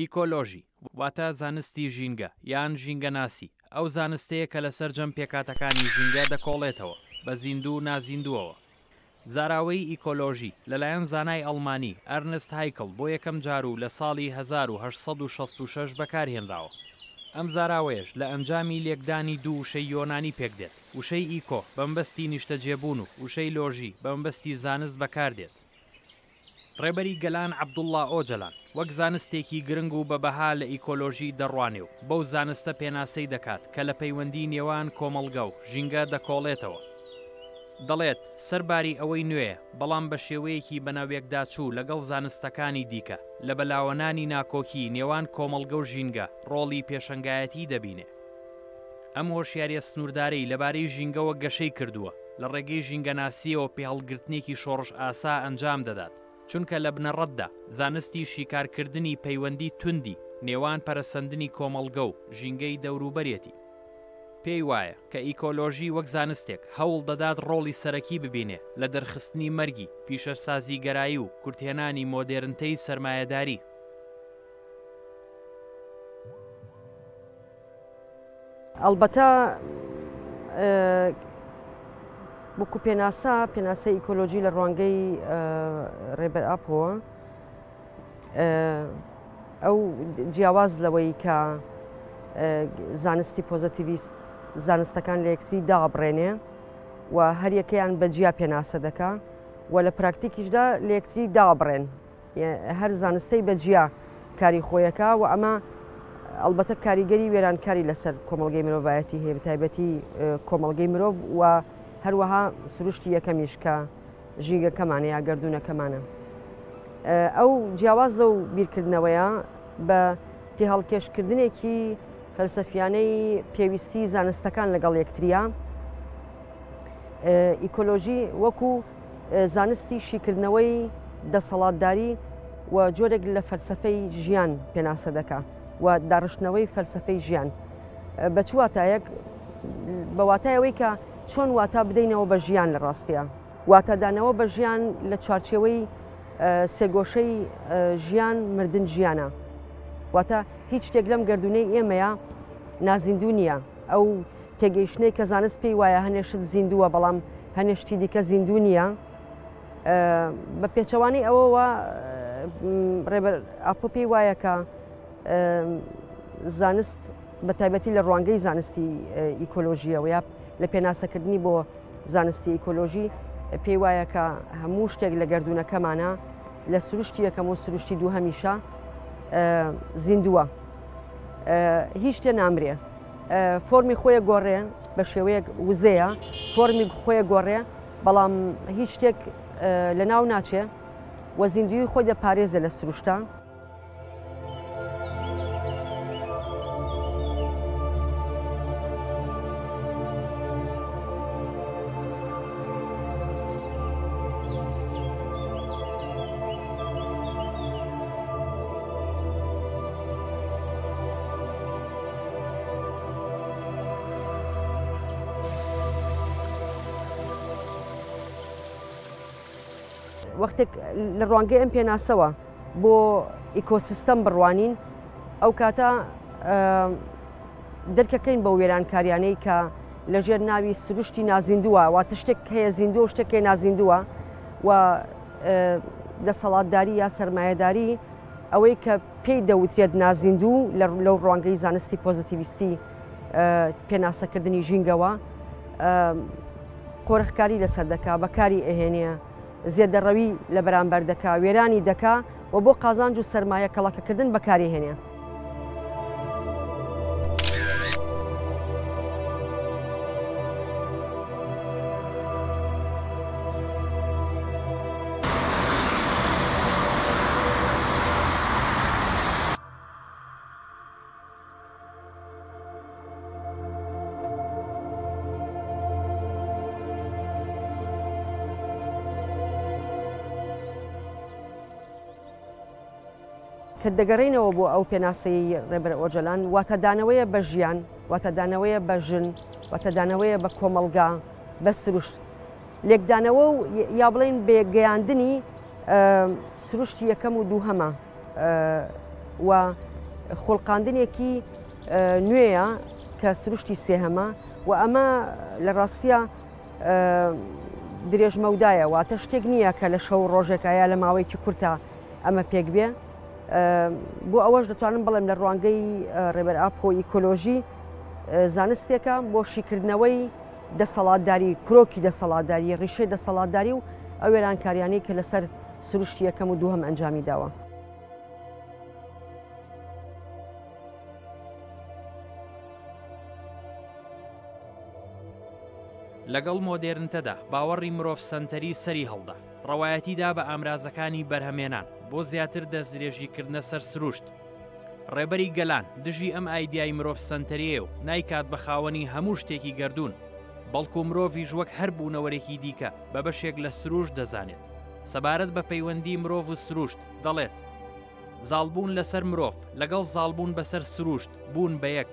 ئیکۆلۆژی واتە زانستی ژینگە یان ژینگەناسی ئەو زانستەیە کە لەسەر جەم پێکاتەکانی ژینگە دەکۆڵێتەوە بە زیندوو و نازیندووەوە. زاراوەی ئیکۆلۆژی لەلایەن زانای ئەڵمانی ئەرنست هایکڵ بۆ یەکەم جار و لە ساڵی 1866 بەکارهێنراوە. ئەم زاراوەیەش لە ئەنجامی لێکدانی دوو وشەی یۆنانی پێکدێت، وشەی ئیکۆ بەمبەستی نیشتەجێبوون و وشەی لۆژی بەمبەستی زانست بەکاردێت. ڕێبەری گەلان عەبدوڵڵا ئۆجەلان وەک زانستێکی گرنگ و بەبەها لە ئیکۆلۆژی دەڕوانێ و بەو زانستە پێناسەی دەکات کە لە پەیوەندی نێوان کۆمەڵگە و ژینگە دەکۆڵێتەوە. دەڵێت سەرباری ئەوەی نوێیە بەڵام بە شێوەیەکی بەناوێکدا چوو لەگەڵ زانستەکانی دیکە لە بەلاوەنانی ناکۆکی نێوان کۆمەڵگە و ژینگە ڕۆڵی پێشەنگایەتی دەبینێ. ئەم هۆشیاریە سنووردارەی لەبارەی ژینگەوە گەشەی کردووە لە ڕێگەی ژینگەناسیەوە پێهەڵگرتنێکی شۆڕش ئاسا ئەنجام دەدات، چونکە لە بنەڕەتدا زانستی شیکارکردنی پەیوەندی توندی نێوان پەرەسەندنی کۆمەڵگە و ژینگەی دەوروبەرێتی. پێی وایە کە ئیکۆلۆژی وەک زانستێک هەوڵ دەدات ڕۆڵی سەرەکی ببینێ لە دەرخستنی مەرگی پیشەسازی گەرایی و کورتێنانی مۆدێرنتەی سەرمایەداری. ئەلبەتە وەکو پێناسە ئیکۆلۆژی لە ڕوانگەی ڕێبەر ئاپۆوە ئەو جیاواز لەوەی کە زانستی پۆزەتیڤیست زانستەکان لە یەکتری داڕێنێ و هەریەکەیان بەجیا پێناسە دەکا و لە پراکتیکیشدا لە یەکتری دابڕێن، هەر زانستەی بەجیا کاری خۆیەکە و ئەمە ئەلبەتە کاریگەری وێرانکاری لەسەر کۆمەڵگەی مرۆڤایەتی هەیە، بەتایبەتی کۆمەڵگەی مرۆڤ و هەروەها سروشتی یەکەمیش کە ژینگەکەمانە یا گەردوونەکەمانە. ئەو جیاواز لەو بیرکردنەوەیە بە تێهەڵکێشکردنێکی فەلسەفیانەی پێویستی زانستەکان لەگەڵ یەکتریە، ئیکۆلۆژی وەکو زانستی شیکردنەوەی دەسەڵاتداری و جۆرێک لە فەلسەفەی ژیان پێناسە دەکا و داڕشتنەوەی فەلسەفەی ژیان بە چ واتایەک بە واتایەوەی کە چۆن واتا بدەینەوە بە ژیان لە ڕاستیە، واتەدانەوە بە ژیان لە چوارچێوەی سێگۆشەی ژیان مردن ژیانە، واتە هیچ شتێک لەم گەردونەی ئێمەیە نازیندوو نییە. ئەو تێگەیشتنەی کە زانست پێی وایە هەنێشت زیندووە بەڵام هەنێشتی دیکە زیندوو نییە، بە پێچەوانی ئەوەوە ڕێبەر ئاپۆ پێی وایە کە زانست بە تایبەتی لە ڕوانگەی زانستی ئیکۆلۆژیەوە یا لە پێناسەکردنی بۆ زانستی ئیکۆلۆژی پێی وایە کە هەموو شتێک لە گەردوونەکەمانە لە سروشتی یەکەم و سروشتی دوو هەمیشە زیندووە، هیچ شتێ نامرێ، فۆرمی خۆیە گۆڕێ بە شێوەیەک وزەیە، فۆرمی خۆیە گۆڕێ بەڵام هیچ شتێک لە ناو ناچێ وە زیندوی خۆی دەپارێزە لە سروشتە. وەختێک لە ڕوانگەی ئەم پێناسەوە بۆ ئیکۆسیستەم بڕوانین ئەو کاتە دەرکەکەین بە وێرانکاریانەی کە لەژێر ناوی سروشتی نازیندووە، واتە شتێک هەیە زیندووە شتێکی نازیندووە و دەسەڵاتداری یا سەرمایەداری ئەوەی کە پێی دەوترێت نازیندوو لەو ڕوانگەی زانستی پۆزیتیڤیستی پێناسەکردنی ژینگەوە قۆرەخکاری لەسەر دەکا، بەکاری ئەهێنێ، زێدەڕەوی لە بەرامبەر دەکا، وێرانی دەکا و بۆ قازانج و سەرمایە کەڵەکەکردن بەکاری هێنێ. کە دەگەڕێنەوە بۆ ئەو پێناسەی ڕێبەر ئۆجەلان واتەدانەوەیە بە ژیان، واتەدانەوەیە بە ژن، واتەدانەوەیە بە کۆمەڵگا، بە سروشت، لێکدانەوە و یا بڵێن بێگەیاندنی سروشتی یەکەم و دووهەمە و خۆڵقاندنێکی نوێیە کە سروشتی سێهەمە و ئەمە لە ڕاستیە درێژمەودایە واتە شتێک نییە کە لە شەو ڕۆژێکە یا لە ماوەیەکی کورتە ئەمە پێک بێ بۆ ئەوەش دەتوانم بڵێم لە ڕوانگەی ڕێبەر ئاپۆ ئیکۆلۆژی زانستێکە بۆ شیکردنەوەی دەسەڵاتداری کرۆکی دەسەڵاتداری ڕیشەی دەسەڵاتداری و ئەو وێرانکاریانەی کە لەسەر سروشتی یەکەم و دووهەم ئەنجامی داوە. لەگەڵ مۆدێرنتەدا باوەڕی مرۆڤ سەنتەری سەری هەڵدا ڕەوایەتیدا بە ئامرازەکانی بەرهەمێنان بۆ زیاتر دەستدرێژیکردنە سەر سروشت. ڕێبەری گەلان دژی ئەم ئایدیای مرۆڤ سەنتەریە و نایکات بە خاوەنی هەموو شتێکی گردوون بەڵکو مرۆڤیش وەک هەر بوونەوەرێکی دیکە بە بەشێک لە سروشت دەزانێت. سەبارەت بە پەیوەندی مرۆڤ و سروشت دەڵێت زاڵبوون لەسەر مرۆڤ لەگەڵ زاڵبوون بەسەر سروشت بوون بە یەک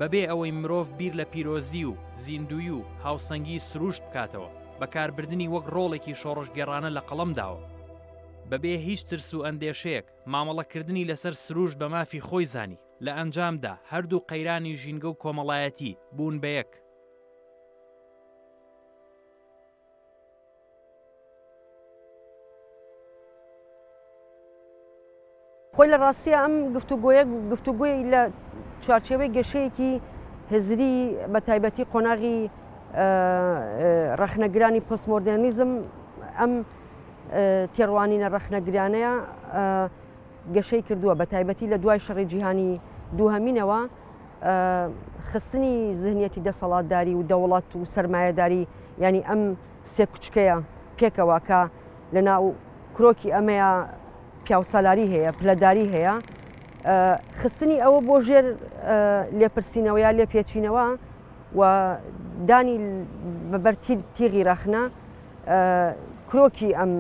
بەبێ ئەوەی مرۆڤ بیر لە پیرۆزی و زیندوی و هاوسەنگی سروشت بکاتەوە بەکاربردنی وەک ڕۆڵێکی شۆڕشگێڕانە لە قەڵەمداوە بەبێ هیچ ترس و ئەندێشەیەک مامەڵەکردنی لەسەر سروشت بە مافی خۆی زانی لە ئەنجامدا هەردوو قەیرانی ژینگە و کۆمەڵایەتی بوون بە یەک. خۆی لە ڕاستیە ئەم گفتوگۆی لە چوارچێوەی گەشەیەکی هزری بە تایبەتی قۆناغی ڕەخنەگرانی پۆستمۆدرنیزم ئەم تێڕوانینە ڕەخنەگرانەیە گەشەی کردووە بە تایبەتی لە دوای شەڕی جیهانی دووهەمینەوە خستنی ذهنیەتی دەسەڵاتداری و دەوڵات و سەرمایەداری ینی ئەم سێ کوچکەیە پێکەوە کە لەناو کرۆکی ئەمەیە پیاوسالاری هەیە پلەداری هەیە خستنی ئەوە بۆ ژێر لێپرسینەوە یا لێپێچینەوە و دانی بەبەر تیغی ڕەخنە کرۆکی ئەم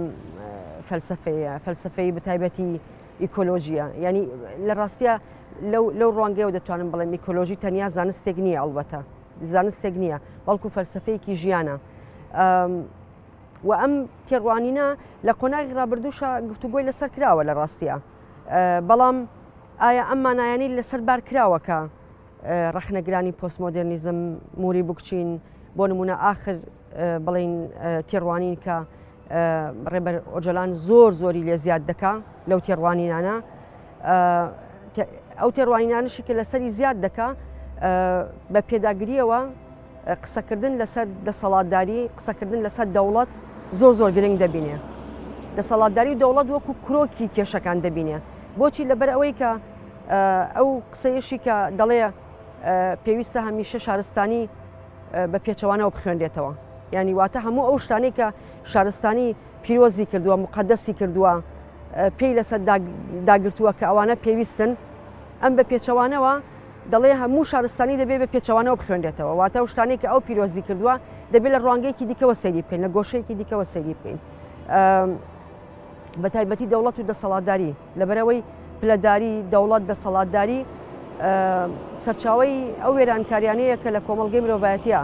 فەلسفەی بەتایبەتی ئیکۆلۆژیە ینی لە ڕاستیە لەو ڕوانگەیەوە دەتوانم بڵێم ئیکۆلۆژی تەنیا زانستێک نییە ئەڵبەتە زانستێک نییە بەڵکو فەلسفەیەکی ژیانە و ئەم تێڕوانینە لە قۆناغی ڕابردووشە گفتوگۆی لەسەر کراوە لە ڕاستیە بەڵام ئایا ئەم مانایانی لەسەر بار کراوەکە ڕەخنەگرانی پۆستمۆدرنیزم موری بکچین بۆ نمونە ئاخر بڵین تێڕوانین کە ڕێبەر ئۆجەلان زۆری لێ زیاد دەکا لەو تێڕوانینانە ئەو تێڕوانینانشی کە لەسەری زیاد دەکا بە پێداگریەوە قسەکردن لەسەر دەسەڵاتداری قسەکردن لەسەر دەوڵەت زۆر گرنگ دەبینێ دەسەڵاتداری دەوڵەت وەکو کرۆکی کێشەکان دەبینێ بۆچی لەبەر ئەوەی کە ئەو قسەیەشی کە دەڵێ پێویستە هەمیشە شارستانی بە پێچەوانەوە بخوێنرێتەوە ینی واتە هەموو ئەو شتانەی کە شارستانی پیرۆزی کردووە مقەدەسی کردووە پێی لەسەر داگرتووە کە ئەوانە پێویستن ئەم بە پێچەوانەوە دەڵێ هەموو شارستانی دەبێت بە پێچەوانەوە بخوێنرێتەوە واتە ئەو شتانەی کە ئەو پیرۆزی کردووە دەبێت لە ڕوانگەیەکی دیکەوە سەیری بکەین لە گۆشەیەکی دیکەوە سەیری بکەین بە تایبەتی دەوڵەت و دەسەڵاتداری لەبەرەوەی پلەداری دەوڵەت دەسەڵاتداری سەرچاوەی ئەو وێرانکاریانەیە کە لە کۆمەڵگەی مرۆڤایەتیە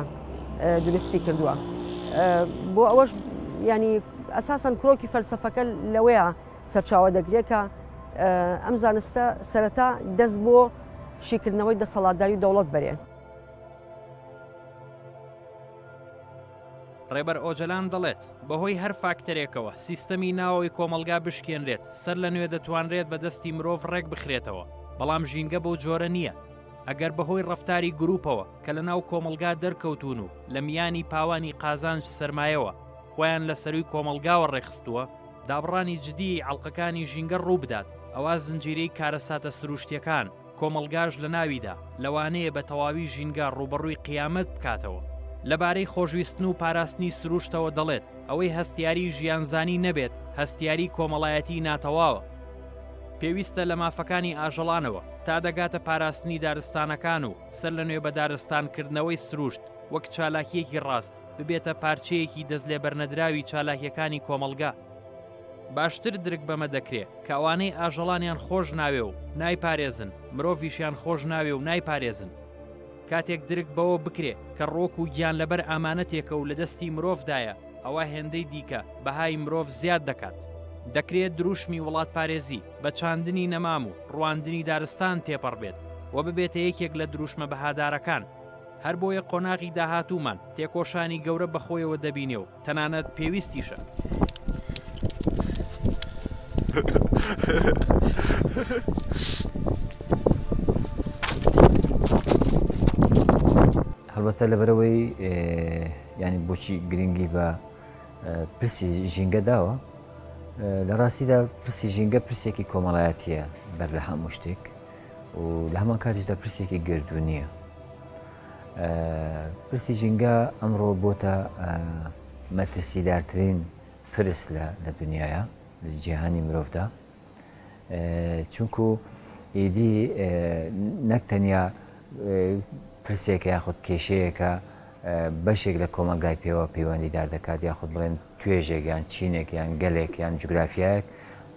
دروستی کردووە بۆ ئەوەش ینی ئەساساً کرۆکی فەلسەفەکە لەوەیە سەرچاوە دەگرێت کە ئەم زانستە سەرەتا دەست بۆ شیکردنەوەی دەسەڵاتداری و دەوڵەت بەرێ. ڕێبەر ئۆجەلان دەڵێت بەهۆی هەر فاکتەرێکەوە سیستەمی ناوەوەی کۆمەلگا بشکێنرێت سەر لە نوێ دەتوانرێت بە دەستی مرۆڤ ڕێک بخرێتەوە بەڵام ژینگە بەو جۆرە نییە ئەگەر بەهۆی ڕەفتاری گروپەوە کە لە ناو کۆمەلگا دەرکەوتون و لە میانی پاوانی قازانج سەرمایەوە خۆیان لە سەروی کۆمەلگاوە ڕێخستووە دابڕانی جدی عەڵقەکانی ژینگە ڕوو بدات ئەوە زنجیرەی کارەساتە سروشتیەکان کۆمەلگاژ لە ناویدا لەوانەیە بە تەواوی ژینگە ڕوبەڕووی قیامەت بکاتەوە لەبارەی خۆشویستن و پاراستنی سروشتەوە دەڵێت ئەوەی هەستیاری ژیانزانی نەبێت هەستیاری کۆمەڵایەتی ناتەواوە پێویستە لە مافەکانی ئاژەڵانەوە تا دەگاتە پاراستنی دارستانەکان و سەر لە نوێ بە دارستانکردنەوەی سروشت وەک چالاکیەکی ڕاست ببێتە پارچەیەکی دەست لێ بەرنەدراوی چالاکیەکانی کۆمەلگا باشتر درک بەمە دەکرێت کە ئەوانەی ئاژەڵانیان خۆش ناوێ و نایپارێزن مرۆڤیشیان خۆش ناوێ و نایپارێزن کاتێک درک بەوە بکرێ کە ڕۆک و گیان لەبەر ئامانەتێکە و لە دەستی مرۆڤدایە ئەوە هێندەی دیکە بەهای مرۆڤ زیاد دەکات دەکرێت دروشمی وڵات پارێزی بە چاندنی نەمام و ڕواندنی دارستان تێپەڕ بێت و ببێتە یەکێک لە دروشمە بەهادارەکان. هەر بۆیە قۆناغی داهاتوومان تێکۆشانی گەورە بەخۆیەوە دەبینێ و تەنانەت پێویستیشە. هەڵبەتە لەبەرەوەی ینی بۆچی گرنگی بە پرسی ژینگە داوە، لە ڕاستیدا پرسی ژینگە پرسێکی کۆمەڵایەتیە بەر لە هەموو شتێک و لە هەمان کاتیشدا پرسێکی گردو نییە. پرسی ژینگە ئەمڕۆ بۆتە مەترسیدارترین پرس لە دنیاە لە جیهانی مرۆڤدا، چونکو ئیدی نەک تەنیا پرسێکە یاخود کێشەیەکە بەشێک لە کۆمەلگای پێوە پەیوەندیدار دەکات، یاخود بڵێن توێژێک یان چینێک یان گەلێک یان جوگرافیایەک،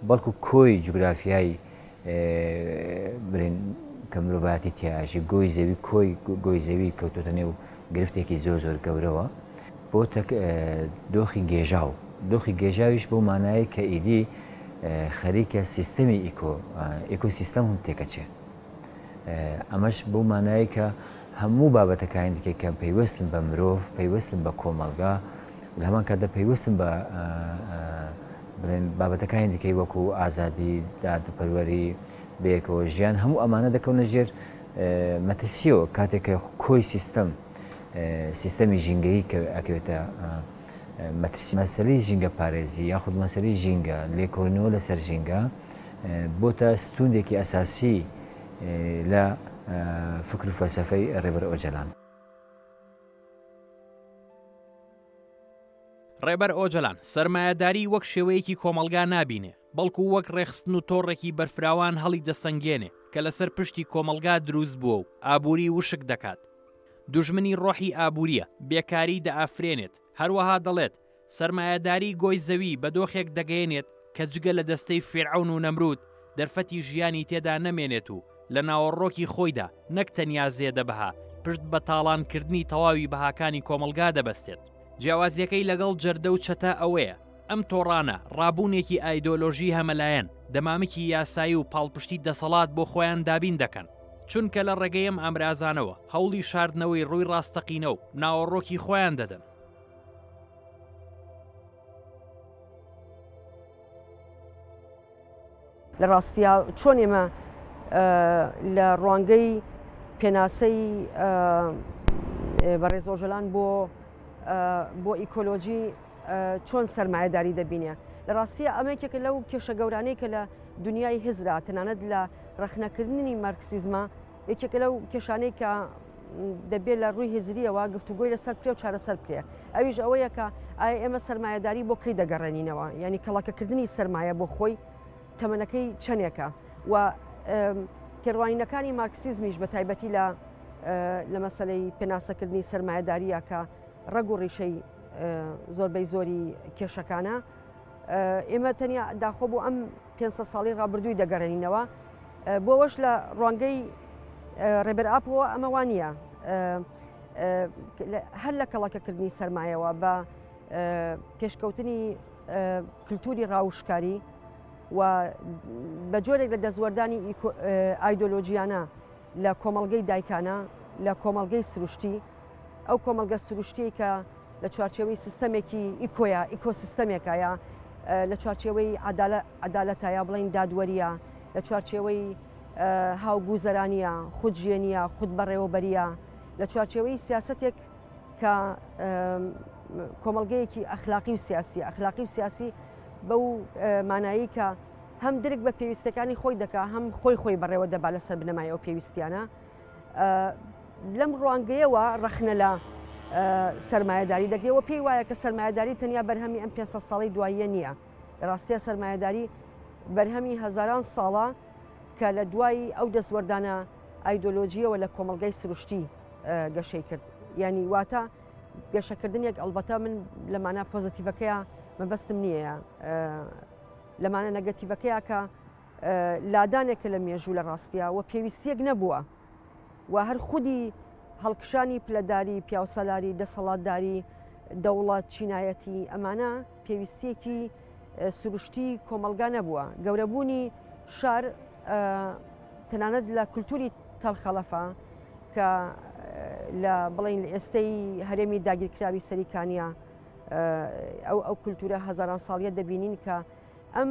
بەڵکو کۆی جوگرافیایی بڵێن کە مرۆڤایەتی تیاژی گۆی زەوی کۆی گۆی زەوی کەوتۆتە نێو گرفتێکی زۆر گەورەوە بۆتە دۆخی گێژاو. دۆخی گێژاویش بۆ مانایە کە ئیدی خەریکە سیستەمی ئیکۆسیستەم هەم تێکەچێت. ئەمەش بۆ مانایە کە هەموو بابەتەکانی دیکە کە پەیوەستن بە مرۆڤ، پەیوەستن بە کۆمەلگا، لە هەمان کاتدا پەیوەستن بە بڵێن بابەتەکانی دیکەی وەکو ئازادی، دادپەروەری، بەیەکەوە ژیان، هەموو ئەمانە دەکەونە ژێر مەترسیەوە کاتێککە کۆی سیستەمی ژینگەیی کە ئەکەوێتە مەترسی. مەسەلەی ژینگە پارێزی یاخود مەسەلەی ژینگە لێکۆڵینەوە لەسەر ژینگە بۆتە ستوندێکی ئەساسی لە فکر و فەلسەفەی ڕێبەر ئۆجەلان. ڕێبەر ئۆجەلان سەرمایەداری وەک شێوەیەکی کۆمەلگا نابینێ، بەڵکو وەک ڕێخستن و تۆڕێکی بەرفراوان هەڵی دەسەنگێنێ کە لەسەر پشتی کۆمەلگا دروست بووە و ئابووری وشک دەکات. دوژمنی ڕۆحی ئابووریە، بێکاری دەئافرێنێت. هەروەها دەڵێت سەرمایەداری گۆی زەوی بە دۆخێک دەگەێنێت کە جگە لە دەستەی فیرعەون و نەمرود دەرفەتی ژیانی تێدا نەمێنێت و لە ناوەڕۆکی خۆیدا نەک تەنیا زێدە بەها پشت بە تاڵانکردنی تەواوی بەهاکانی کۆمەلگا دەبەستێت. جیاوازیەکەی لەگەڵ جەردە و چەتە ئەوەیە ئەم تۆڕانە ڕابوونێکی ئایدۆلۆژی هەمەلایەن دەمامکی یاسایی و پاڵپشتی دەسەڵات بۆ خۆیان دابین دەکەن، چونکە لە ڕێگەیەم ئامرازانەوە هەوڵی شاردنەوەی ڕووی ڕاستەقینە و ناوەڕۆکی خۆیان دەدەن. لە ڕاستیە چۆن ئێمە لە ڕوانگەی پێناسەی بەڕێز ئۆژەلان بۆ ئیکۆلۆژی چۆن سەرمایەداری دەبینێ. لە ڕاستیە ئەمەیەکێکە لەو کێشە گەورانەی کە لە دنیای هزرا تەنانەت لە ڕەخنەکردنی مارکسیزمە یەکێکە لەو کێشانەی کە دەبێت لە ڕووی هزریەوە گفتوگۆی لەسەر پرێ و چارەسەر پرێ. ئەویش ئەوەیە کە ئایا ئێمە سەرمایەداری بۆ کەی دەگەڕێنینەوە، ینی کەڵاکەکردنی سەرمایە بۆ خۆی تەمەنەکەی چەندێکە و تێڕوانینەکانی مارکسیزمیش بە تایبەتی لە مەسەلەی پێناسەکردنی سەرمایەداریە کە ڕەگ و ڕیشەی زۆربەی زۆری کێشەکانە ئێمە تەنیا داخۆ بۆ ئەم 500 ساڵی ڕابردووی دەگەڕێنینەوە. بۆەوەش لە ڕوانگەی ڕێبەر ئاپەوە ئەمە وانە هەر لە کەڵاکەکردنی سەرمایەوە بە پێشکەوتنی کللتوری ڕاوشکاری و بە جۆرێک لە دەزوەردانی ئایدۆلۆژیانە لە کۆمەڵگەی دایکانە، لە کۆمەڵگەی سروشتی، ئەو کۆمەلگە سروشتی کە لە چوارچێوەی سیستەمێکی ئیکۆسیستەمێکە یا لە چوارچێوەی عەدالەتایە بڵین دادوەریە، لە چوارچێوەی هاوگوزەرانیە، خودژێنیە، خود بەڕێوەبەریە، لە چوارچێوەی سیاسەتێک کە کۆمەلگەیەکی ئەخلاقی و سیاسی بەو مانایی کە هەم درک بە پێویستەکانی خۆی دەکا، هەم خۆی بەڕێوە دەبا لەسەر بنەمایەوە پێویستیانە. لەم ڕوانگەیەوە ڕەخنە لە سەرمایەداری دەگرێەوە. پێی وایە کە سەرمایەداری تەنیا بەرهەمی ئەم 500 ساڵی دواییە نییە. لە ڕاستیە سەرمایەداری بەرهەمی هەزاران ساڵە کە لە دوای ئەو دەستوەردانە ئایدۆلۆژیەوە لە کۆمەلگای سروشتی گەشەی کرد. ینی واتە گەشەکردنێک ئەلبەتە من لەمانە پۆزیتیڤەکەیە مەبەستم نییە، لەمانە نەگەتیڤەکەیە کە لادانێکە لە مێژوو لە ڕاستیە و پێویستیەک نەبووە و هەر خودی هەڵکشانی پلەداری، پیاوسەلاری، دەسەڵاتداری، دەوڵات چینایەتی ئەمانە پێویستیەکی سروشتی کۆمەلگا نەبووە. گەورەبوونی شار تەنانەت لە کولتوری تەڵخەڵەفە کە لە بڵین لە ئێستەی هەرێمی داگیرکراوی سەریکانیا ئەو کولتورە هەزاران ساڵیە دەبینین کە ئەم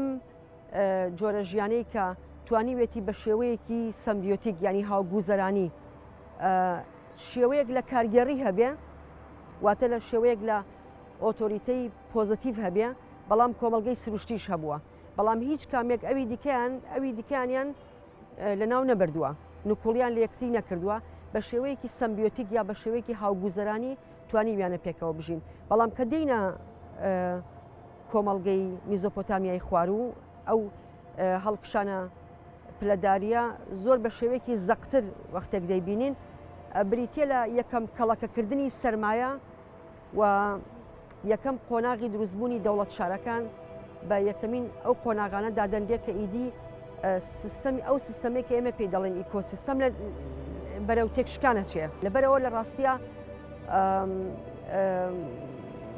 جۆرە ژیانەی کە توانیوێتی بە شێوەیەکی سمبیۆتیک ینی هاوگوزەرانی شێوەیەک لە کارگەڕی هەبێ واتە لە شێوەیەک لە ئۆتۆریتەی پۆزتیڤ هەبێ بەڵام کۆمەلگەی سروشتیش هەبووە بەڵام هیچ کامێک ئەوی دیکانیان لە ناو نەبردووە نوکوڵیان لە یەکتری نەکردووە بە شێوەیەکی سمبیۆتیک یا بە شێوەیەکی هاوگوزەرانی توانیویانە پێکەوە بژین بەڵام کە دەینە کۆمەلگەی میزۆپۆتامیای خوارو ئەو هەڵکشانە پلەداریە زۆر بە شێوەیەکی زەقتر وەختێک دەیبینین بریتە لە یەکەم کەڵەکەکردنی سەرمایە و یەکەم قۆناغی دروستبوونی دەوڵەت شارەکان بە یەکەمین ئەو قۆناغانە دادەنرێت کە ئیدی سیستەمی ئەو سیستەمێک کە ئێمە پێی دەڵێن ئیکۆسیستەم لە بەرەو تێکشکانە چێ لەبەرەوە لە ڕاستیە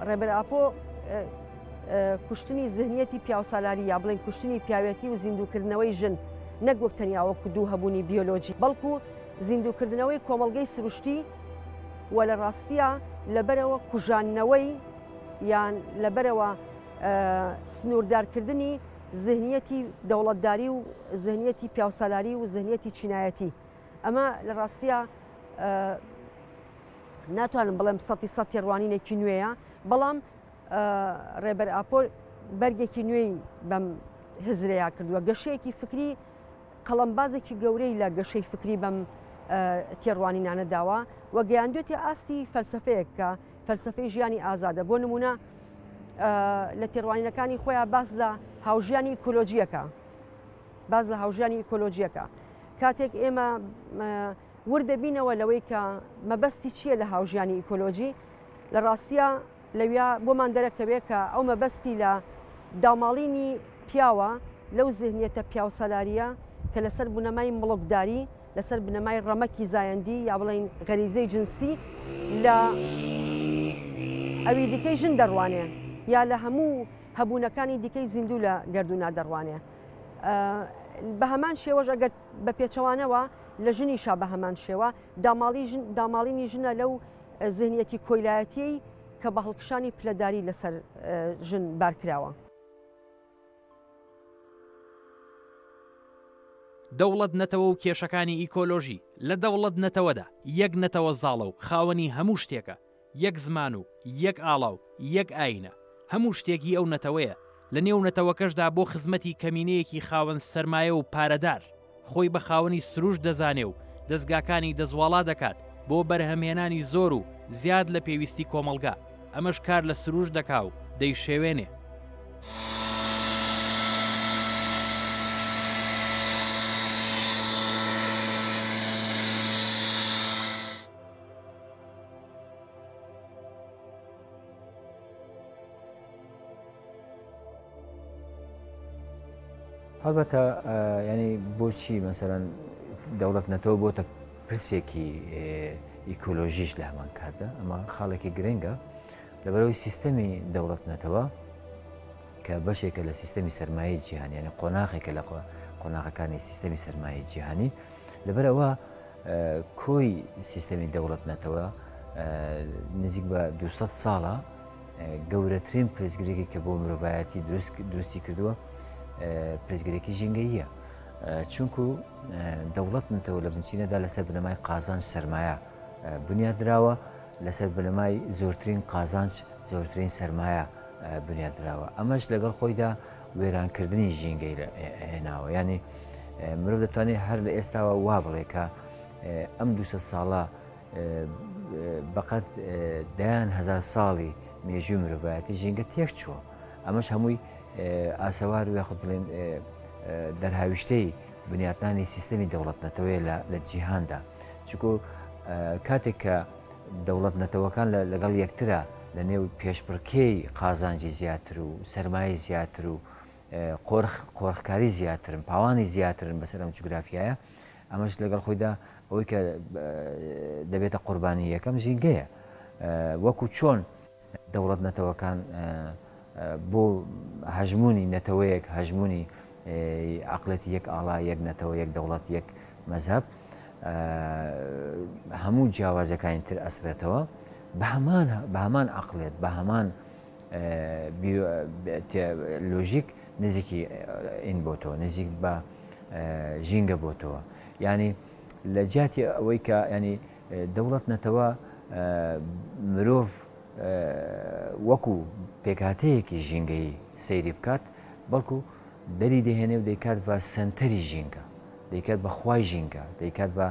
ڕێبەر ئاپۆ کوشتنی زهنیەتی پیاوسالاری یا بڵێن کوشتنی پیاوێتی و زیندووکردنەوەی ژن نەگوەک تەنیاوەکو دوو هەبوونی بیۆلۆجی بەڵکو زیندووکردنەوەی کۆمەلگەی سروشتی و لە ڕاستیە لەبەرەوە کوژاننەوەی یان لەبەرەوە سنووردارکردنی زهنیەتی دەوڵەتداری و زهنیەتی پیاوسالاری و زهنیەتی چینایەتی ئەمە لە ڕاستیە ناتوانم بڵێم سەد تێڕوانینێکی نوێیە بەڵام ڕێبەر ئاپۆ بەرگێکی نوێی بەم هزرەیە کردووە گەشەیەکی فکری قەڵەمبازێکی گەورەی لە گەشەی فکری بەم تێڕوانینانە داوە و گەیاندوێتی ئاستی فەلسفەیەک کە فەلسفەی ژیانی ئازادە بۆ نمونە لە تێڕوانینەکانی خۆیان باس لە هاوژیانی ئیکۆلۆجیەکە باز لە هاوژیانی ئیکۆلۆجیەکە کاتێک ئێمە وردەبینەوە لەوەی کە مەبەستی چییە لە هاوژیانی ئیکۆلۆجی لە ڕاستیە لەویا بۆمان دەرەکەوێت کە ئەو مەبەستی لە داماڵینی پیاوە لەو زهنیەتە پیاوسەلاریە کە لەسەر بنەمای مڵکداری لەسەر بنەمای ڕەمەکی زایەندی یا بڵین غەریزەی جنسی لە ئەوی دیکەی ژن دەڕوانێ یا لە هەموو هەبوونەکانی دیکەی زیندوو لە گەردوونا دەڕوانێ بە هەمان شێوەش ئەگەر بە پێچەوانەوە لە ژنیشا بە هەمان شێوە داماڵینی ژنە لەو زهنیەتی کۆیلایەتی کە بە هەڵکشانی پلەداری لەسەر ژن بارکراوە. دەوڵەت نەتەوە و کێشەکانی ئیکۆلۆژی لە دەوڵەت نەتەوەدا یەک نەتەوە زاڵە و خاوەنی هەموو شتێکە یەک زمان و یەک ئاڵاو یەک ئاینە هەموو شتێکی ئەو نەتەوەیە لە نێو نەتەوەکەشدا بۆ خزمەتی کەمینەیەکی خاوەن سەرمایە و پارەدار خۆی بە خاوەنی سروش دەزانێ و دەستگاکانی دەزواڵا دەکات بۆ بەرهەمهێنانی زۆر و زیاد لە پێویستی کۆمەلگا ئەمەش کار لە سروش دەکا و دەیشێوێنێ. هەڵبەتە ینی بۆچی مەسەرەن دەوڵەت نەتەوە بۆتە پرسێکی ئیکۆلۆژیش لە هەمان کاتدا ئەمە خاڵێکی گرنگە لەبەرەوەی سیستەمی دەوڵەت نەتەوە کە بەشێکە لە سیستەمی سەرمایەی جیهانی یعنی قۆناغێکە لە قۆناغەکانی سیستەمی سەرمایەی جیهانی لەبەرەوە کۆی سیستەمی دەوڵەت نەتەوە نزیک بە 200 ساڵە گەورەترین پرێزگرێکی کە بۆ مرۆڤایەتی دروستی کردووە پرێزگرێکی ژینگەییە چونکو دەوڵەت نەتەوە لە بنچینەدا لەسەر بنەمای قازانج سەرمایە بنیادراوە لەسەر بنەمای زۆرترین قازانج زۆرترین سەرمایە بنیادراوە ئەمەش لەگەڵ خۆیدا وێرانکردنی ژینگەی هێناوە ینی مرۆڤ دەتوانێت هەر لە ئێستاوە وا بڵێ کە ئەم 200 ساڵە بەقەت دایان هەزار ساڵی مێژووی مرۆڤایەتی ژینگە تێک چووە ئەمەش هەمووی ئاسەوار و یاخود بڵێن دەرهاویشتەی بنیاتنانی سیستەمی دەوڵەت نەتەوەیە لە جیهاندا چونکو کاتێک کە دەوڵەت نەتەوەکان لەگەڵ یەکترە لە نێو پێشبڕکێی قازانجی زیاتر و سەرمایە زیاتر و قۆرخکاری زیاترن پاوانی زیاترن بەسەر ئەم جوگرافیایە ئەمەش لەگەڵ خۆیدا ئەوەی کە دەبێتە قوربانی یەکەم ژینگەیە وەکو چۆن دەوڵەت نەتەوەکان بۆ هەژمونی نەتەوەیەک هەژمونی عقلەتی یەک ئاڵا یەک نەتەوە یەک دەوڵەت یەک مەذهب هەموو جیاوازەکانی تر ئەسرێتەوە بە هەمان عقلێت بە هەمان لۆژیک نزیکی ئین بۆتەوە نزیک بە ژینگە بۆتەوە ینی لە جیاتی ئەوەی کە ینی دەوڵەت نەتەوە مرۆڤ وەکو پێکهاتەیەکی ژینگەی سەیری بکات بەڵکو دەری دەهێنێ و دەیکات بە سنتەری ژینگە دەیکات بە خوای ژینگە دەیکات بە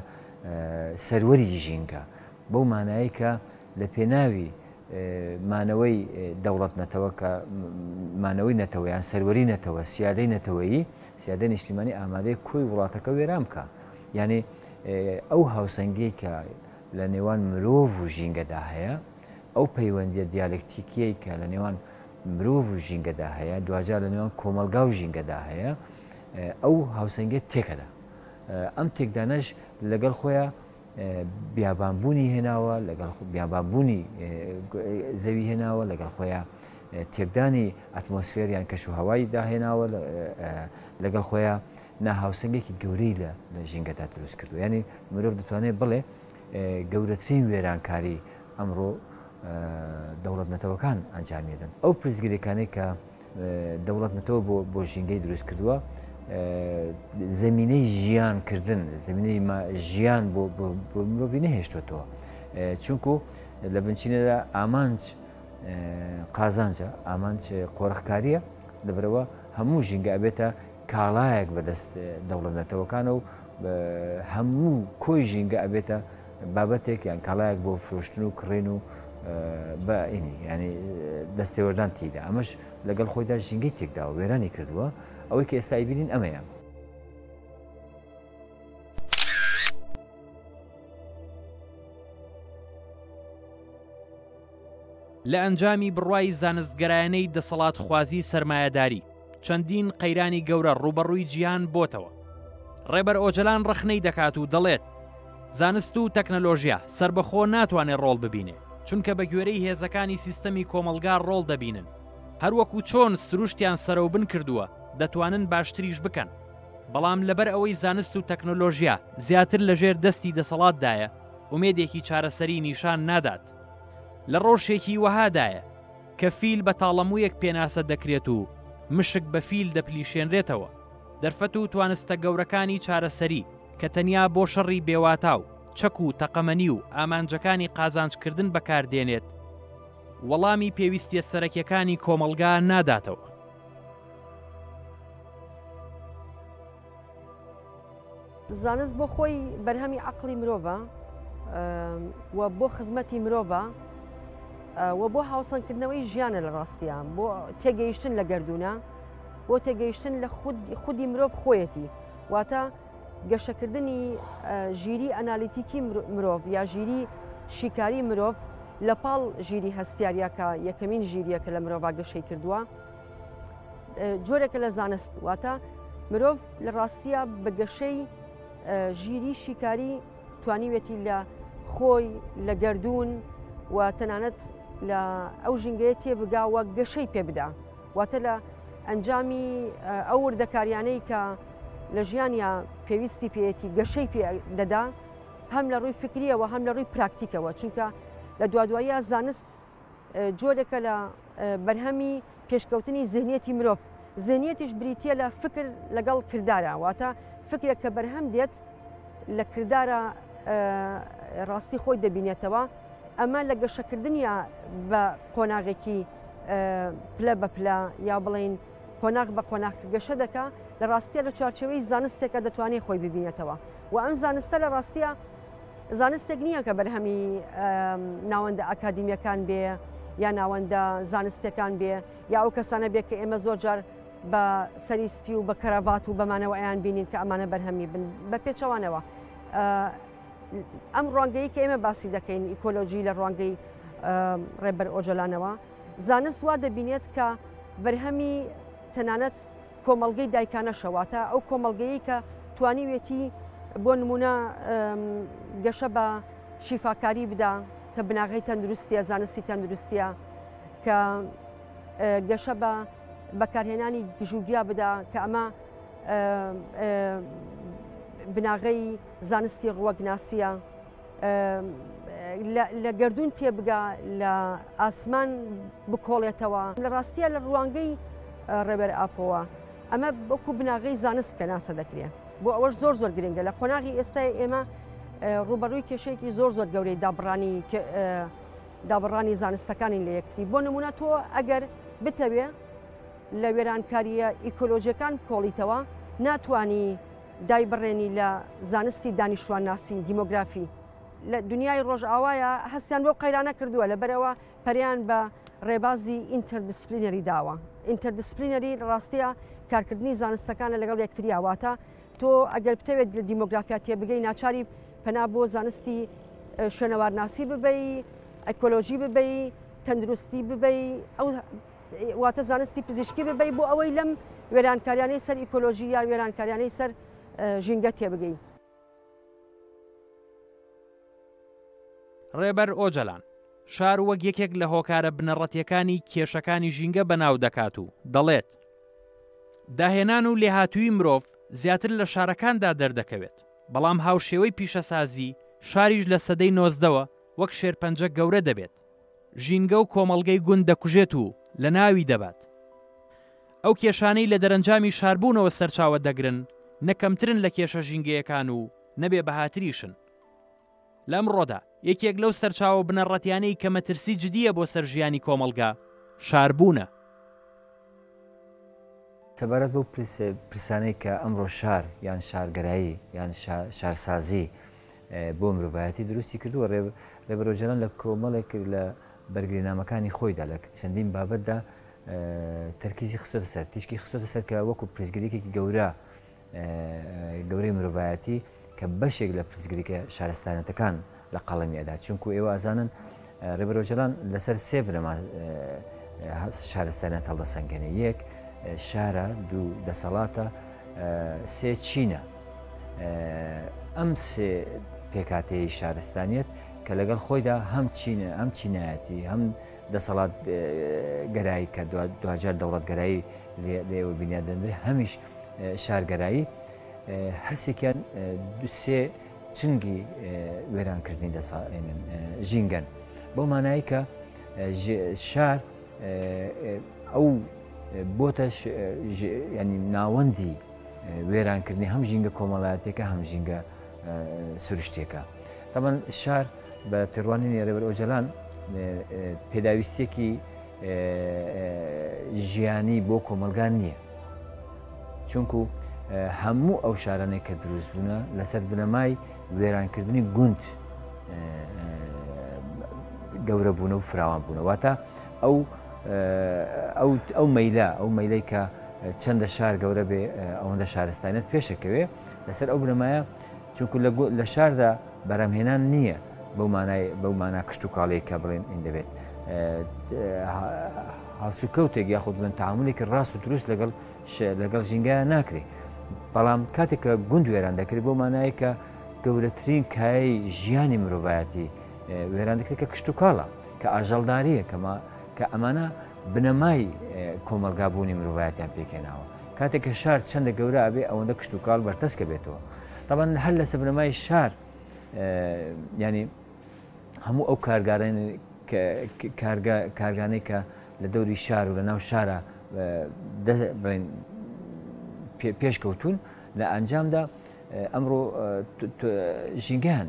سەروەری ژینگە بەو مانایی کە لە پێناوی مانەوەی دەوڵەت نەتەوە کە مانەوەی نەتەوەیان سەروەری نەتەوە سیادەی نەتەوەیی سیادە نیشتیمانی ئامادەی کۆی وڵاتەکە وێران بکە یعنی ئەو هاوسەنگی کە لە نێوان مرۆڤ و ژینگەدا هەیە ئەو پەیوەندیە دیالکتیکیەی کە لە نێوان مرۆڤ و ژینگەدا هەیە دوجار لە نێوان کۆمەلگا و ژینگەدا هەیە ئەو هاوسەنگێت تێکەدا ئەم تێکدانەش لەگەڵ خۆیان بیابانبوونی هێناوە لەگەڵ بیابانبوونی زەوی هێناوە لەگەڵ خۆیان تێکدانی ئەتمۆسفێریان کەش و هەوای داهێناوە لەگەڵ خۆیان ناهاوسەنگێکی گەورەی لە ژینگەدا دروست کردو ینی مرۆڤ دەتوانێت بڵێ گەورەترین وێرانکاری ئەمڕۆ دەوڵەت نەتەوەکان ئەنجامێدن ئەو پرزگیرەکانی کە دەوڵەت نەتەوە بۆ ژینگەی دروست کردووە زمینەی ژیانکردن زمینەی ژیان بۆ مرۆڤی نەهێشتوێتەوە چونکو لە بنچینەدا ئامانج قازانجە ئامانج قۆرەخکاریە لەبەرەوە هەموو ژینگە ئەبێتە کاڵایەک بەدەست دەوڵەت نەتەوەکانە و هەموو کۆی ژینگە ئەبێتە بابەتێک یان کاڵایەک بۆ فرۆشتن و کڕێن و بە ئینی ینی دەستێوەردان تیدا ئەمەش لەگەڵ خۆیدا ژینگەی تێکداوە وێرانی کردووە ئەوەی کە ئێستا ئیبینین ئەمەیە لە ئەنجامی بڕوای زانستگەرایانەی دەسەڵات خوازی سەرمایەداری چەندین قەیرانی گەورە ڕوبەڕووی جیهان بۆتەوە ڕێبەر ئۆجەلان ڕەخنەی دەکات و دەڵێت زانست و تەکنەلۆژیا سربەخۆ ناتوانێت ڕۆڵ ببینێ چونکە بە گوێرەی هێزەکانی سیستەمی کۆمەلگا ڕۆڵ دەبینن هەروەکو چۆن سروشتیان سەرەوبن کردووە دەتوانن باشتریش بکەن بەڵام لەبەر ئەوەی زانست و تەکنۆلۆژیا زیاتر لەژێر دەستی دەسەڵاتدایە ومێدێکی چارەسەری نیشان نادات لە ڕۆژێکی وەهادایە کە فیل بە تاڵەموویەک پێناسە دەکرێت و مشک بە فیل دەپلیشێنرێتەوە دەرفەت و توانستە گەورەکانی چارەسەری کە تەنیا بۆ شەڕی بێواتاو چەک و تەقەمەنی و ئامانجەکانی قازانجکردن بەکاردێنێت وەڵامی پێویستیە سەرەکیەکانی کۆمەلگا ناداتەوە زانست بۆ خۆی بەرهەمی عەقڵی مرۆڤە و بۆ خزمەتی مرۆڤە و بۆ هاوسەنگکردنەوەی ژیانە لە ڕاستیان بۆ تێگەیشتن لە گەردوونە بۆ تێگەیشتن لە خودی مرۆڤ خۆیەتی واتە گەشەکردنی ژیری ئەنالیتیکی مرۆڤ یا ژیری شیکاری مرۆڤ لە پاڵ ژیری هەستیاریەکە یەکەمین ژیریەکە لە مرۆڤ گەشەی کردووە جۆرێکە لە زانست واتە مرۆڤ لە ڕاستیە بە گەشەی ژیری شیکاری توانیوێتی لە خۆی لە گەردوون و تەنانەت لە ئەو ژینگەیە تێبگاوە گەشەی پێ بدا واتە لە ئەنجامی ئەو وردەکاریانەی کە لە ژیانیا پێویستی پێەتی گەشەی پێ دەدا هەم لە ڕووی فکریەوە هەم لە ڕووی پراکتیکەوە چونکە لە دوادواییە زانست جۆرێکە لە بەرهەمی پێشکەوتنی ذهنیەتی مرۆڤ ذهنیەتیش بریتە لە فکر لەگەڵ کردارە واتە فکرێک کە بەرهەم دێت لە کردارە ڕاستی خۆی دەبینێتەوە ئەمە لە گەشەکردنیە بە قۆناغێکی پلە بە پلە یا بڵین قۆناغ بە قۆناغ گەشە دەکا لە ڕاستیە لە چوارچێوەی زانستێکە دەتوانێت خۆی ببینێتەوە و ئەم زانستە لە ڕاستیە زانستێک نییە کە بەرهەمی ناوەندە ئاکادیمیەکان بێ یا ناوەندە زانستەکان بێ یا ئەو کەسانە بێت کە ئێمە زۆر جار بە سەری سپی و بە کەراڤات و بەمانەوە ئەیان بینین کە ئەمانە بەرهەمی بن بە پێچەوانەوە ئەم ڕوانگەیی کە ئێمە باسی دەکەین ئیکۆلۆژی لە ڕوانگەی ڕێبەر ئۆجەلانەوە زانست وا دەبینێت کە بەرهەمی تەنانەت کۆمەڵگەی دایکانەشەواتە ئەو کۆمەڵگەیی کە توانیوێتی بۆ نمونە گەشە بە شیفاکاری بدا کە بناغی تەندروستیە زانستی تەندروستیە کە گەشە بە بەکارهێنانی گژوگیا بدا کە ئەمە بناغەی زانستی ڕوەگناسیە لە گردون تێبگا لە ئاسمان بکۆڵێتەوە لە ڕاستیە لە ڕوانگەی ڕێبەر ئاپەوە ئەمە بەکو بناغەی زانست پێناسە دەکرێت بۆ ئەوەش زۆر زۆر گرنگە لە قۆناغی ئێستای ئێمە ڕوبەڕووی کێشەیەکی زۆر زۆر گەورەی دابڕانی زانستەکانی لە یەکتری بۆ نمونە تۆ ئەگەر بتەوێ لە وێرانکاریە ئیکۆلۆژیەکان کۆڵیتەوە ناتوانی دای بڕێنی لە زانستی دانیشتوان ناسی دیمۆگرافی لە دنیای ڕۆژئاوایە هەستیان بۆ قەیرانە کردووە لەبەرەوە پەریان بە ڕێبازی ئینتەردیسپلینەری داوە ئینتەردیسپلینەری ڕاستیە کارکردنی زانستەکانە لەگەڵ یەکتریاواتە تۆ ئەگەر بتەوێت لە دیمۆگرافیا تێبگەی ناچاری پەنا بۆ زانستی شوێنەوارناسی ببەی ئەکۆلۆژی ببەی تەندروستی ببەی ئەو واتە زانستی پزیشکی ببەی بۆ ئەوەی لەم وێرانکاریانەی سەر ئیکۆلۆژی یا وێرانکاریانەی سەر ژینگە تێبگەی. ڕێبەر ئۆجەلان شار وەک یەکێک لە هۆکارە بنەڕەتیەکانی کێشەکانی ژینگە بەناو دەکات و دەڵێت داهێنان و لێهاتووی مرۆڤ زیاتر لە شارەکاندا دەردەکەوێت بەڵام هاوشێوەی پیشەسازی شاریش لە سەدەی 19ەوە وەک شێرپەنجە گەورە دەبێت ژینگە و کۆمەڵگەی گوند دەکوژێت و لە ناوی دەبات ئەو کێشانەی لە دەرەنجامی شاربوونەوە سەرچاوە دەگرن نەکەمترن لە کێشە ژینگەیەکان و نەبێ بەهاتریشن لەم ڕۆدا یەکێک لەو سەرچاوە بنەڕەتیانەی کە مەترسی جدیە بۆ سەر ژیانی کۆمەڵگا شاربوونە. سەبارەت بۆ پرسانەی کە ئەمڕۆ شار یان شارگەرایی یان شارسازی بۆ مرۆڤایەتی دروستی کردووە ڕێبەر ئۆجەلان لە کۆمەڵێک لە بەرگرینامەکانی خۆیدا لە چەندین بابەتدا تەرکیزی خستۆتە سەر تیشکی خستۆتە سەر کە وەکو پرزگریکێکی گەورەی مرۆڤایەتی کە بەشێک لە پرزگریکە شارستانەتەکان لە قەڵەمی ئەدا چونکو ئێوە ئازانن ڕێبەر ئۆجەلان لەسەر سێ بنەما شارستانەت هەڵدەسەنگێنێ یەک شارە دوو دەسەڵاتە سێ چینە ئەم سێ پێکاتەیە شارستانیت کە لەگەڵ خۆیدا هەم چینە ئەم چینایەتی هەم دەسەڵات گەرایی کە دوجار دەوڵەت گەرایی لێوە بینیادەندرێ هەمیش شارگەرایی هەرسێکیان سێ چنگی وێرانکردنی ژینگەن بۆ مانایی کە شار ئەو بۆتە ینی ناوەندی وێرانکردنی هەم ژینگە کۆمەڵایەتێکە هەم ژینگە سروشتێکە تەمان شار بە تێڕوانینی ڕێبەر ئۆجەلان پێداویستێکی ژیانی بۆ کۆمەلگان نییە چونکو هەموو ئەو شارانێک کە دروست بوونە لەسەر بنەمای وێرانکردنی گوند گەورە بوونە و فراوان بوونە واتە ئەو مەیلەی کە چەندە شار گەورە بێ ئەوەندە شارستانیت پێشەکەوێ لەسەر ئەو بنەمایە چونکو لە شاردا بەرەمهێنان نییە بەو مانا کشت و کاڵەیە کە بڵێن ئین دەبێت هەڵسوکەوتێک یاخود بن تەعاملێکی ڕاست و دروست لەگەڵ ژینگایە ناکرێت بەڵام کاتێک کە گوند وێران دەکرێت بۆ مانایە کە گەورەترین کایەی ژیانی مرۆڤایەتی وێران دەکرێت کە کشت و کاڵە کە ئاژەڵداریە کە ئەمانە بنەمای کۆمەلگابوونی مرۆڤایەتیان پێکێناوە کاتێک کە شار چەندە گەورە ئەبێ ئەوەندە کشت و کاڵ بەرتەسکە بێتەوە طبعاً هەر لەسەر بنەمای شار ینی هەموو ئەو کارگانەی کە لە دەوری شار و لە ناو شارە پێشکەوتون لە ئەنجامدا ئەمڕۆ ژینگەیان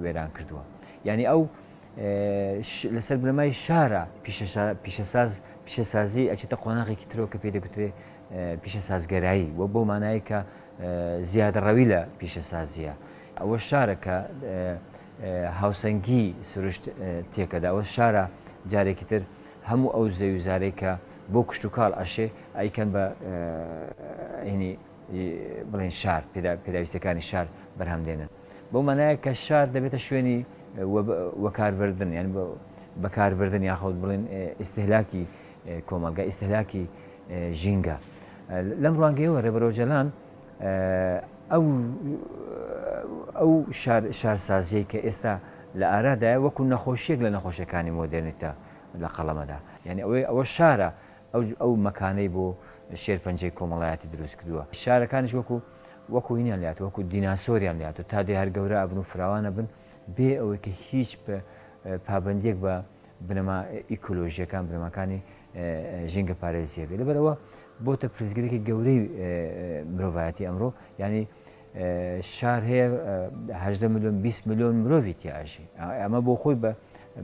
وێران کردووە یعنی ئەو لەسەر بنەمای شارە پیشەسازی ئەچێتە قۆناغێکی ترەوە کە پێ دەگوترێ پیشەسازگەرایی وە بۆ مانایی کە زیادەڕەوی لە پیشەسازیە ئەوە شارە کە هاوسەنگی سروشت تێکەدا ئەوە شارە جارێکی تر هەموو ئەو زەویزارەی کە بۆ کشت و کاڵ ئەشێ ئەیکەن بە بڵێن شار پێداویستەکانی شار بەرهەمدێنن بۆ مانایە کە شار دەبێتە شوێنی وەکاربردن یان بەکاربردن یاخود بڵێن ئیستهلاکی کۆمەلگا ئیستهلاکی ژینگە لەم ڕوانگەیەوە ڕێبەر ئۆجەلان ئەو شارسازیەی کە ئێستا لە ئارادایە وەکو نەخۆشیێک لە نەخۆشیەکانی مۆدرنیتە لە قەڵەمەدا یعنی ئەوە شارە ئەو مەکانەی بۆ شێرپەنجەی کۆمەڵایەتی دروست کردووە شارەکانیش وەکو هینیان لات وەکو دیناسۆریان لات و تا دێ هەر گەورە ئەبن و فراوانە بن بێ ئەوەی کە هیچ پابندێک بە بنەما ئیکۆلۆژیەکان بنەماکانی ژینگە پارێزیە بێ لەبەرەوە بۆتە پرزگرێکی گەورەی مرۆڤایەتی ئەمڕۆ ینی شار هەیە 18 میلیۆن 20 میلیۆن مرۆڤی تیاژی ئەمە بۆ خۆی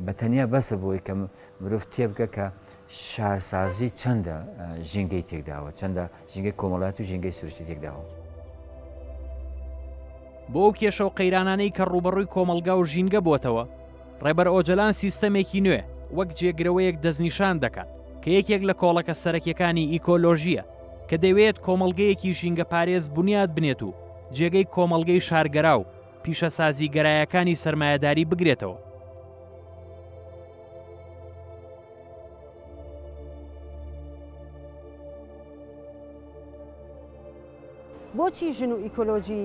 بە تەنیا بەسە بۆی کە مرۆڤ تێبگە کە شارسازی چەندە ژینگەی تێکداوە چەندە ژینگەی کۆمەڵات و ژینگەی سروشتی تێکداوە بۆ ئەو کێشە و قەیرانانەی کە ڕوبەڕووی کۆمەلگا و ژینگە بووەتەوە ڕێبەر ئۆجەلان سیستەمێکی نوێ وەک جێگرەوەیەک دەستنیشان دەکات کە یەکێک لە کۆڵەکە سەرەکیەکانی ئیکۆلۆژیە کە دەوێت کۆمەڵگەیەکی ژینگە پارێز بنیاد بنێت و جێگەی کۆمەڵگەی شارگەرا و پیشەسازی گەرایەکانی سەرمایەداری بگرێتەوە بۆچی ژن و ئیکۆلۆژی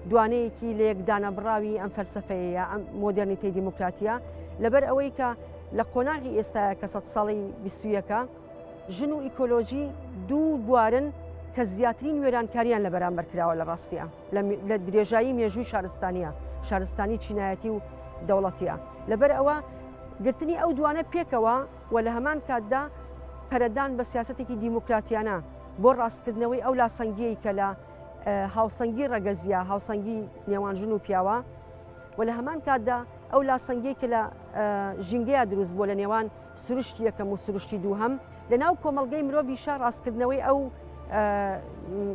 دوانەیەکی لە یەکدانە بڕاوی ئەم فەلسەفەیە ئەم مۆدرنیتەی دیموکراتیە لەبەر ئەوەی کە لە قۆناغی ئێستاە کە 100 ساڵی 21ەکە ژن و ئیکۆلۆژی دوو بوارن کە زیاترین وێرانکاریان لە بەرامبەر کراوە لە ڕاستیە لە درێژایی مێژووی شارستانیە شارستانی چینایەتی و دەوڵەتیە لەبەر ئەوە گرتنی ئەو دوانە پێکەوە و لە هەمان کاتدا پەرەدان بە سیاسەتێکی دیموکراتیانە بۆ ڕاستکردنەوەی ئەو لاسەنگیەی کە لە هاوسەنگی ڕەگەزیە هاوسەنگی نێوان ژن و پیاوە و لە هەمان کاتدا ئەو لاسەنگی کە لە ژینگەیە دروست بۆ لە نێوان سروشتی یەکەم و سروشتی دووهەم لە ناو کۆمەڵگەی مرۆڤیشە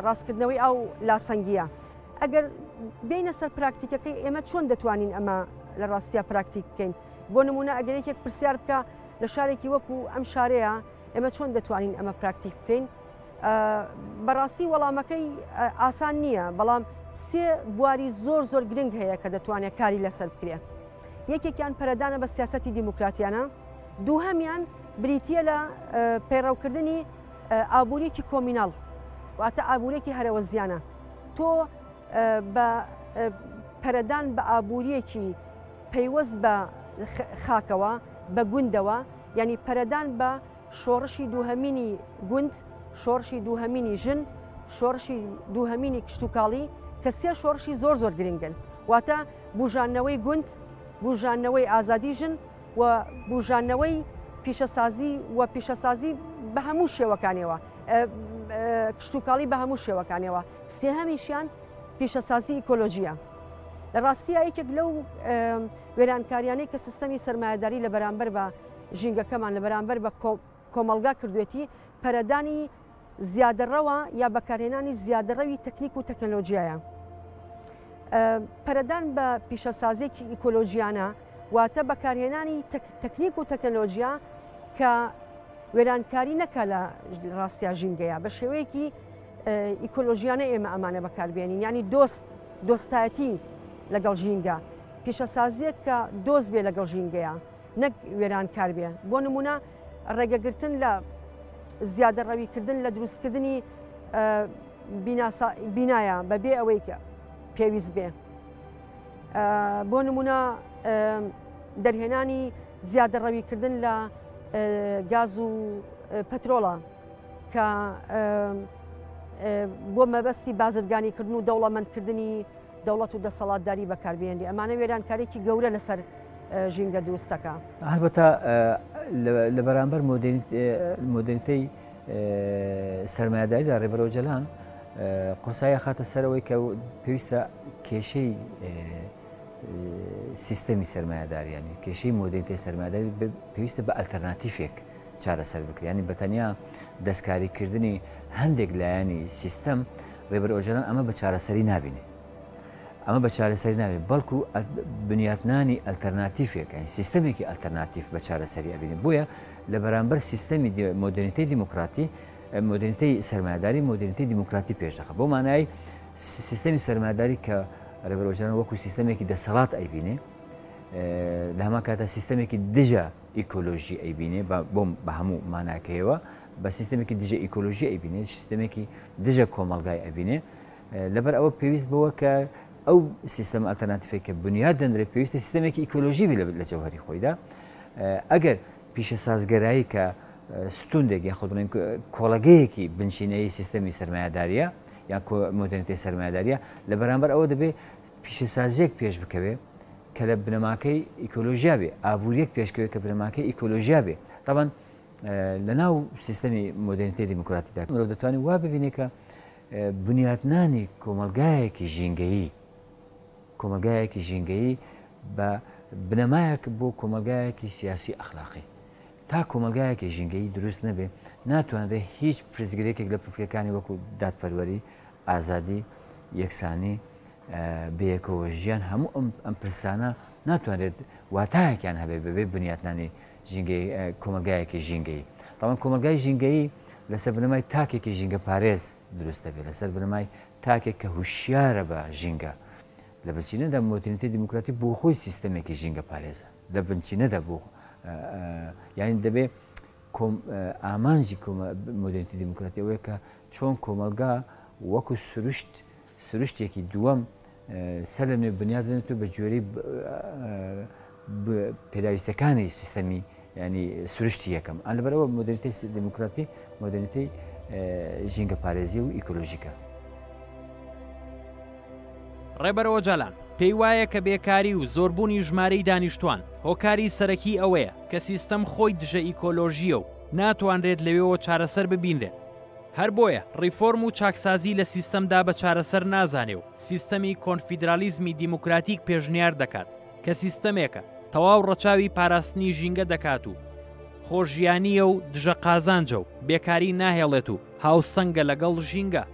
ڕاستکردنەوەی ئەو لاسەنگیە ئەگەر بینە سەر پراکتیکەکەی ئێمە چۆن دەتوانین ئەمە لە ڕاستیە پراکتیک بکەین بۆ نمونە ئەگەر یەکێک پرسیار بکە لە شارێکی وەکو ئەم شارەیە ئێمە چۆن دەتوانین ئەمە پراکتیک بکەین بەڕاستی وەڵامەکەی ئاسان نییە بەڵام سێ بواری زۆر گرنگ هەیە کە دەتوانێت کاری لەسەر بکرێت یەکێکیان پەرەدانە بە سیاسەتی دیموکراتیانە دووهەمیان بریتیە لە پەیڕەوکردنی ئابوووریەکی کۆمیناڵ واتە ئابوووریەکی هەرەوە زیانە تۆ بە پەرەدان بە ئابوووریەکی پەیوەست بە خاکەوە بە گوندەوە ینی پەرەدان بە شۆڕشی دووهەمینی گوند شۆڕشی دووهەمینی ژن شۆڕشی دووهەمینی کشتتوکاڵی کە سێ شۆڕشی زۆر گرنگن واتە بژانەوەی گوند بژانەوەی ئازادی ژن و بژانەوەی پیشەسازی و پیشەسازی بە هەموو شێوەکانەوە کشتتوکاڵی بە هەموو شێوەکانەوە سێهەمیشیان پیشەسازی ئیکۆلۆژیە لە ڕاستیە یەکێک لەو وێرانکاریانەی کە سیستەمی سەرمایەداری لە بەرامبەر بە ژینگەکەمان لە بەرامبەر بە کۆمەلگا کردوێتی پەرەدانی زیادەڕەوە یا بەکارهێنانی زیادەڕەوی تەکنیک و تەکنۆلۆژیایە پەرەدان بە پیشەسازیێکی ئیکۆلۆژیانە واتە بەکارهێنانی تەکنیک و تەکنۆلۆژیا کە وێرانکاری نەکە لە ڕاستیا ژینگەیە بە شێوەیەکی ئیکۆلۆژیانە ئێمە ئەمانە بەکاربێنین ینی دۆستایەتی لەگەڵ ژینگە پیشەسازیەک کە دۆست بێ لەگەڵ ژینگەیە نەک وێرانکار بێ بۆ نمونە ڕێگەگرتن لە زیادەڕەویکردن لە دروستکردنی بینایە بەبێ ئەوەی کە پێویست بێ بۆ نمونە دەرهێنانی زیادەڕەویکردن لە گاز و پەترۆڵە کە بۆ مەبەستی بازرگانیکردن و دەوڵەمەندکردنی دەوڵەت و دەسەڵاتداری بەکاربێنی ئەمانە وێرانکارێکی گەورە لەسەر ژینگە دروستەکە هەربەتە لە بەرامبەر مۆدرنیتەی سەرمایەداریدا ڕێبەر ئۆجەلان قۆسایە خاتە سەرەوەی کە پێویستە کێشەی سیستەمی سەرمایەداریانی کێشەی مۆدرنیتەی سەرمایەداری پێویستە بە ئەلتەرناتیڤێک چارەسەر بکرێت ینی بەتەنیا دەستکاریکردنی هەندێک لایەنی سیستەم ڕێبەر ئۆجەلان ئەمە بە چارەسەری نابینێ ئەمە بە چارەسەری نابێت بەڵکو بنیاتنانی ئەلتەرناتیڤێک سیستەمێکی ئەلتەرناتیڤ بە چارەسەری ئەبینێت بۆیە لە بەرامبەر سیستەمی مۆدرنیتەی دیموکراتی مۆدرنیتەی سەرمایەداری مۆدرنیتەی دیموکراتی پێش دەخە بۆ مانای سیستەمی سەرمایەداری کە ڕێبەر ئۆجەلان وەکو سیستەمێکی دەسەڵات ئەیبینێ لە هەمان کاتە سیستەمێکی دژە ئیکۆلۆژی ئەیبینێ بۆم بە هەموو ماناکەیەوە بە سیستەمێکی دژە ئیکۆلۆژی ئەیبینێ سیستەمێکی دژە کۆمەلگای ئەبینێ لەبەر ئەوە پێویست بەوە کە ئەو سیستەم ئالتەرناتیڤێک کە بنیاد دەنرێت پێویستە سیستەمێکی ئیکۆلۆژی بێ لە جەوهری خۆیدا ئەگەر پیشە سازگەرایی کە ستوندێک یاخود بڵێن کۆڵەگەیەکی بنشینەی سیستەمی سەرمایه‌داریە یان مۆدرنیتەی سەرمایه‌داریە لە بەرامبەر ئەوە دەبێت پیشەسازیەک پێش بکەوێ کە لە بنەماکەی ئیکۆلۆژیا بێ ئابوووریەک پێشکەوێت کە بنەماکەی ئیکۆلۆژیا بێ طبعاً لە ناو سیستەمی مۆدرنیتەی دیموکراتیدا مرۆڤ دەتوانێت وا ببینێت کە بنیاتنانی کۆمەلگایەکی ژینگەیی بە بنەمایەک بۆ کۆمەلگایەکی سیاسی ئەخلاقی تا کۆمەلگایەکی ژینگەیی دروست نەبێ ناتوانرێت هیچ پرزگرێکێک لە پرسگەکانی وەکو دادپەروەری ئازادی یەکسانی بەیەکەوە ژیان هەموو ئەم پرسانە ناتوانرێت واتایەکیان هەبێ بەبێ بنیاتنانی کۆمەلگایەکی ژینگەیی تاوان کۆمەلگای ژینگەیی لەسەر بنەمای تاکێکی ژینگە پارێز دروست دەبێت لەسەر بنەمای تاکێک کە هوشیارە بە ژینگە لە بنچینەدا مۆدرنیتەی دیموکراتی بۆ خۆی سیستەمێکی ژینگە پارێزە لە بنچینەدا بۆ یعنی دەبێت ئامانجی مۆدرنیتەی دیموکراتی ئەوەیە کە چۆن کۆمەلگا وەکو سروشتێکی دووەم سەر لە نوێ بنیاد بێنێتەوە بە جۆرەی پێداویستەکانی سیستەمی ینی سروشتی یەکەم ئەن لەبەرەوە مۆدرنیتەی دیموکراتی مۆدرنیتەی ژینگە پارێزی و ئیکۆلۆژیکە. ڕێبەرەوە جەلان پێی وایە کە بێکاری و زۆربوونی ژمارەی دانیشتوان هۆکاری سەرەکی ئەوەیە کە سیستەم خۆی دژە ئیکۆلۆژیە و ناتوانرێت لەوێەوە چارەسەر ببینرێت. هەر بۆیە ڕیفۆرم و چاکسازی لە سیستەمدا بە چارەسەر نازانێ و سیستەمی کۆنفیدرالیزمی دیموکراتیک پێشنیار دەکات کە سیستەمێکە تەواو ڕەچاوی پاراستنی ژینگە دەکات و خۆشییانیە و دژە قازانجە و بێکاری ناهێڵێت و هاوسەنگە لەگەڵ ژینگە.